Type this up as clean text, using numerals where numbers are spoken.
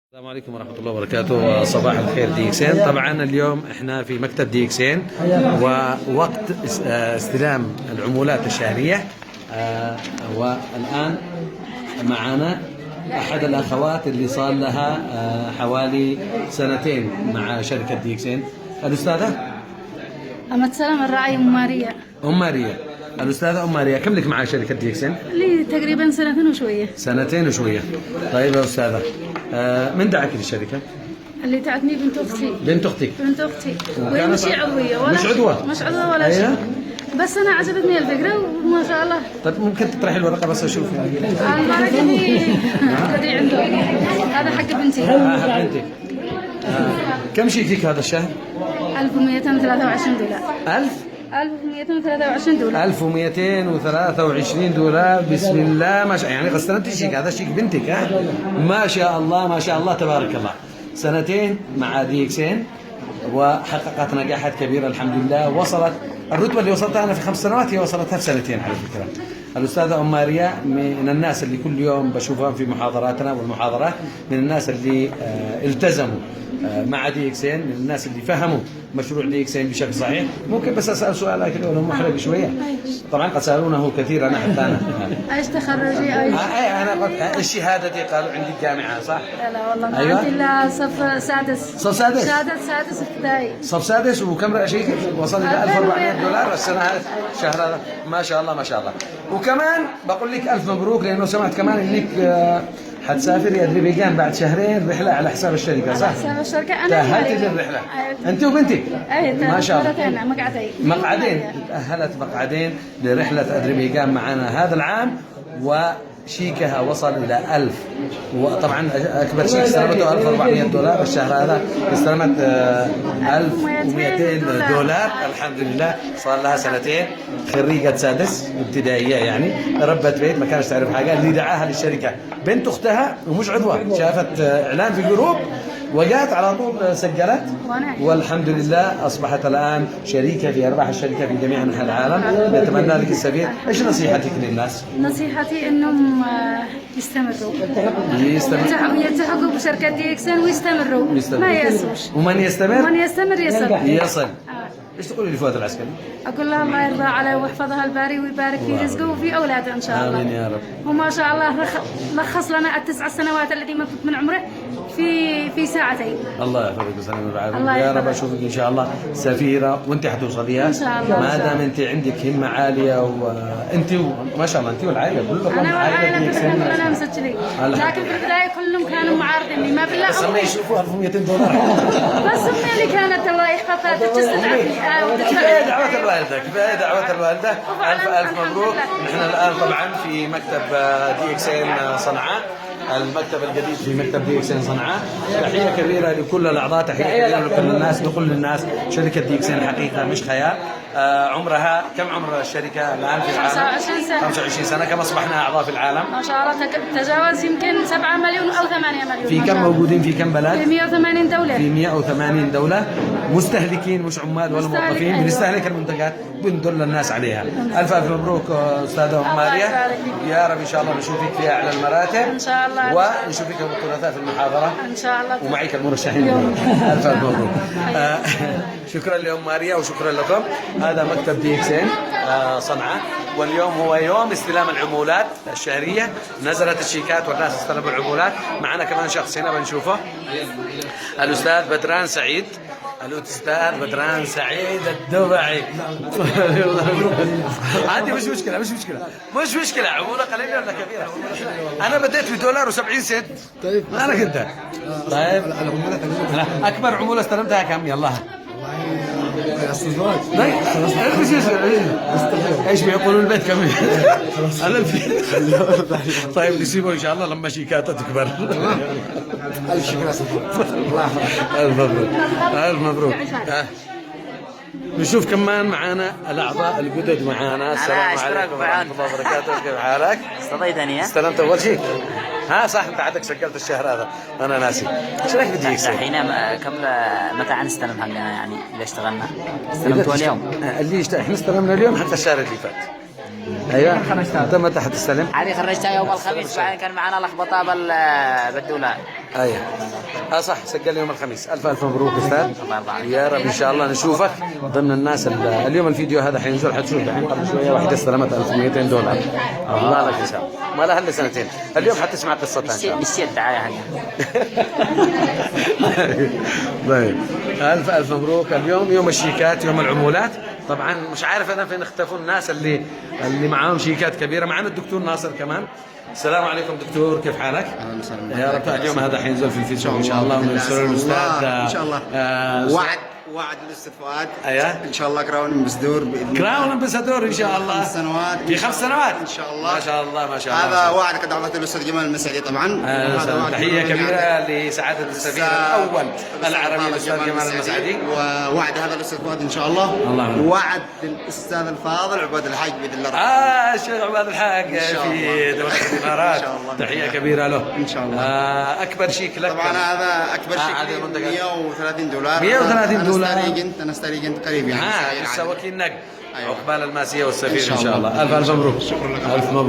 السلام عليكم ورحمة الله وبركاته. صباح الخير دي إكسين. طبعا اليوم احنا في مكتب دي إكسين ووقت استلام العمولات الشهرية. والآن معنا أحد الأخوات اللي صار لها حوالي سنتين مع شركة دي إكسين. الأستاذة أمة سلام الراعي أم ماريا. أم ماريا. الأستاذة أم ماريا، كم لك مع شركة دي إكسين؟ لي تقريبا سنتين وشوية. سنتين وشوية. طيب يا أستاذة، من دعك للشركة؟ اللي دعتني بنت أختي. بنت أختك؟ بنت أختي، وهي مش عضوية ولا مش عضوة؟ مش عضوة ولا شيء. بس أنا عجبتني الفكرة وما شاء الله. طيب ممكن تطرحي الورقة بس أشوف. الورقة دي تدري عنده، هذا حق بنتي. حق بنتك. كم شيكك هذا الشهر؟ 1223 دولار. 1223 دولار. 1223 دولار. بسم الله ما شاء، يعني استلمتي شيك، هذا شيك بنتك. ما شاء الله ما شاء الله تبارك الله. سنتين مع دي إكسين وحققت نجاحات كبيرة الحمد لله. وصلت الرتبة اللي وصلتها أنا في 5 سنوات هي وصلتها في سنتين على فكرة. الأستاذة أم ماريا من الناس اللي كل يوم بشوفها في محاضراتنا والمحاضرات، من الناس اللي التزموا مع دي إكسين، من الناس اللي فهموا مشروع دي إكسين بشكل صحيح. ممكن بس أسأل سؤال لكن لو محرج شوية. طبعا قد سألونه كثيرا حتى أنا. ايش تخرجي؟ أنا الشهادة دي قالوا عندي الجامعة صح؟ لا والله ما أيوة. عندي إلا صف سادس. صف سادس؟ شهادة سادس ابتدائي. صف سادس. وكم رأشيك؟ وصل إلى 1400 دولار السنة هذه الشهر هذا. ما شاء الله ما شاء الله. وكمان بقول لك ألف مبروك، لأنه سمعت كمان إنك حتسافري أذربيجان بعد شهرين رحلة على حساب الشركة صح؟ على حساب الشركة. أنا تأهلتي للرحلة أنت وبنتك؟ ما شاء الله. مقعدين. تأهلت مقعدين لرحلة أذربيجان معنا هذا العام، وشيكها وصل إلى 1000. وطبعا أكبر شيك استلمته 1400 دولار. الشهر هذا استلمت 1200 دولار الحمد لله. صار لها سنتين، خريجة سادس ابتدائية، يعني ربة بيت ما كانش تعرف حاجة. اللي دعاها للشركة بنت أختها ومش عضوة، شافت إعلان في جروب وجات على طول سجلت، والحمد لله أصبحت الآن شريكة في أرباح الشركة في جميع أنحاء العالم. نتمنى لك السبيل. إيش نصيحتك للناس؟ نصيحتي إنهم يستمروا يلتحقوا بشركة دي إكسين ويستمروا. ما ييأسوش. ومن يستمر يصل. ايش تقولي لفؤاد العسكري؟ اقول له الله يرضى عليه ويحفظها الباري ويبارك في رزقه وفي اولاده ان شاء الله. امين يا رب. وما شاء الله لخص لنا ال9 سنوات التي مكثت من عمره في ساعتين. الله يحفظك ويسلمك ويعافيك يا رب. اشوفك ان شاء الله سفيره وانت حتوصليها ان شاء الله. ما دام انت عندك همه عاليه، وانت ما شاء الله انت والعائله كلكم. انا والعائله كلنا مسجلين، لكن في البدايه كلهم كانوا معارضيني. ما بالله بس ما يشوفوا 1200 دولار. بس امي اللي كانت الله يحفظها تستدعي. كفايه دعوه الوالده، كفايه دعوه الوالده. الف مبروك. نحن الان طبعا في مكتب دي إكسين صنعاء، المكتب الجديد في مكتب دي إكسين صنعاء. تحيه كبيره لكل الاعضاء، تحيه كبيره لكل الناس، لكل الناس. شركه دي إكسين حقيقه مش خيال. عمرها كم عمر الشركه الان في العالم؟ 25 سنه. 25 سنه. كم اصبحنا اعضاء في العالم؟ ما شاء الله تجاوز يمكن 7 مليون او 8 مليون. في كم موجودين في كم بلد؟ في 180 دوله. في 180 دوله. مستهلكين مش عمال ولا موظفين. أيوة. بنستهلك المنتجات بندل الناس عليها. الف مبروك استاذه ام ماريا. يا رب ان شاء الله نشوفك في اعلى المراتب ان شاء الله، ونشوفك يوم الثلاثاء في المحاضره ان شاء الله، ومعك المرشحين. الف مبروك. شكرا لأم ماريا وشكرا لكم. هذا مكتب دي إكسين صنعاء، واليوم هو يوم استلام العمولات الشهرية. نزلت الشيكات والناس استلموا العمولات. معنا كمان شخص هنا بنشوفه، الأستاذ بدران سعيد. الأستاذ بدران سعيد الدبعي. عندي مش مشكلة. عمولة قليلة ولا كبيرة؟ أنا بديت بدولار و70 سنت. طيب أنا كنت. طيب أكبر عمولة استلمتها كم؟ يلا الزواج. ايش بيقولوا البيت كم؟ انا طيب نسيبه ان شاء الله لما شيكاته تكبر. الف شكر. الف مبروك. الف مبروك. نشوف كمان معانا الاعضاء الجدد معانا. السلام عليكم ورحمه الله وبركاته. كيف حالك؟ استضيتني. استلمت اول شيء؟ ها صح، انت عندك سجلت الشهر هذا انا ناسي. ايش رايك بدي يكسب؟ الحين كم متى حنستلم حقنا؟ يعني اللي اشتغلنا استلمته اليوم. احنا استلمنا اليوم حتى الشهر اللي فات. ايوه انت متى حتستلم؟ هذه خرجتها يوم الخميس، بعدين كان معنا لخبطه بالدولار. ايوه صح، سجل يوم الخميس. الف مبروك استاذ، يا رب ان شاء الله نشوفك ضمن الناس. اليوم الفيديو هذا حينزل، حتشوف الحين قبل شويه واحده استلمت $1200. الله لك ان شاء الله، ما لها الا سنتين. اليوم حتسمع قصتها ان شاء الله. نسيت الدعايه حقها. طيب الف مبروك. اليوم يوم الشيكات، يوم العمولات. طبعا مش عارف انا فين اختفوا الناس اللي معاهم شيكات كبيره. معنا الدكتور ناصر كمان. السلام عليكم دكتور، كيف حالك؟ يا رب. اليوم هذا حينزل في الفيديو ان شاء الله، ونرسل الاستاذ ان شاء الله. وعد الاستاذ فؤاد. ايوه ان شاء الله كراون امبسدور باذن الله. كراون امبسادور ان شاء الله. 5 سنوات. في 5 سنوات ان شاء الله. ما شاء الله ما شاء الله. هذا وعد قد اعطته الاستاذ جمال المسعدي طبعا. تحيه كبيره لسعاده السفير الاول العربي الاستاذ جمال المسعدي. ووعد هذا الاستاذ فؤاد ان شاء الله. وعد الاستاذ الفاضل عباد الحاج باذن الله. الشيخ عباد الحاج في دوله الامارات. تحيه كبيره له ان شاء الله. اكبر شيك لك طبعا هذا اكبر شيك $130. 130 دولار. انا استريجنت قريب يعني. لسه وكيل نقد عقبال الماسيه والسفير ان شاء الله. الف مبروك. الف مبروك.